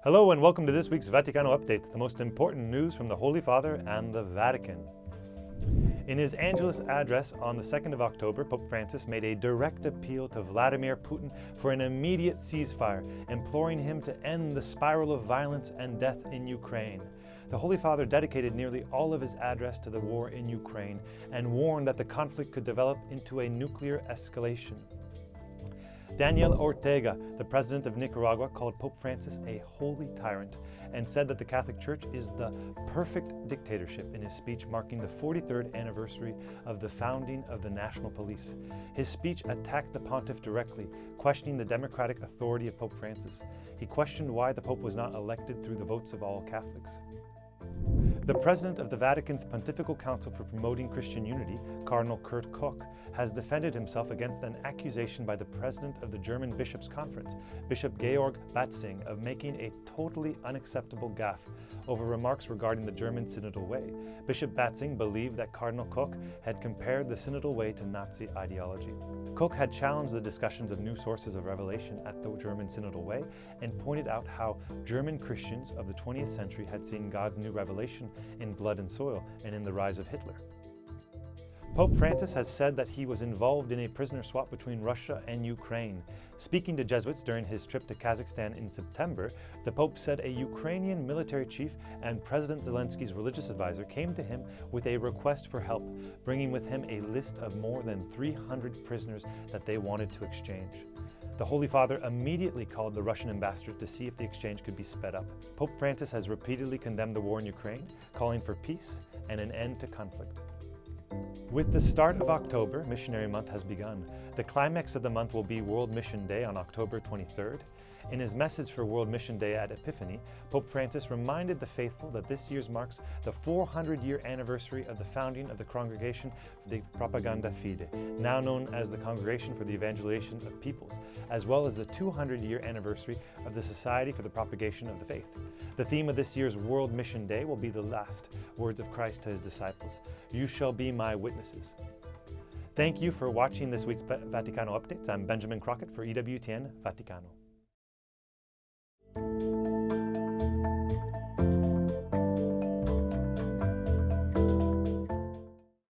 Hello and welcome to this week's Vaticano Updates, the most important news from the Holy Father and the Vatican. In his Angelus address on the 2nd of October, Pope Francis made a direct appeal to Vladimir Putin for an immediate ceasefire, imploring him to end the spiral of violence and death in Ukraine. The Holy Father dedicated nearly all of his address to the war in Ukraine and warned that the conflict could develop into a nuclear escalation. Daniel Ortega, the president of Nicaragua, called Pope Francis a holy tyrant and said that the Catholic Church is the perfect dictatorship in his speech marking the 43rd anniversary of the founding of the National Police. His speech attacked the pontiff directly, questioning the democratic authority of Pope Francis. He questioned why the Pope was not elected through the votes of all Catholics. The president of the Vatican's Pontifical Council for Promoting Christian Unity, Cardinal Kurt Koch, has defended himself against an accusation by the president of the German Bishops' Conference, Bishop Georg Batzing, of making a totally unacceptable gaffe over remarks regarding the German synodal way. Bishop Batzing believed that Cardinal Koch had compared the synodal way to Nazi ideology. Koch had challenged the discussions of new sources of revelation at the German synodal way and pointed out how German Christians of the 20th century had seen God's new revelation in blood and soil and in the rise of Hitler. Pope Francis has said that he was involved in a prisoner swap between Russia and Ukraine. Speaking to Jesuits during his trip to Kazakhstan in September, the Pope said a Ukrainian military chief and President Zelensky's religious advisor came to him with a request for help, bringing with him a list of more than 300 prisoners that they wanted to exchange. The Holy Father immediately called the Russian ambassador to see if the exchange could be sped up. Pope Francis has repeatedly condemned the war in Ukraine, calling for peace and an end to conflict. With the start of October, Missionary Month has begun. The climax of the month will be World Mission Day on October 23rd. In his message for World Mission Day at Epiphany, Pope Francis reminded the faithful that this year marks the 400-year anniversary of the founding of the Congregation de Propaganda Fide, now known as the Congregation for the Evangelization of Peoples, as well as the 200-year anniversary of the Society for the Propagation of the Faith. The theme of this year's World Mission Day will be the last words of Christ to his disciples: "You shall be my witnesses." Thank you for watching this week's Vaticano Updates. I'm Benjamin Crockett for EWTN Vaticano.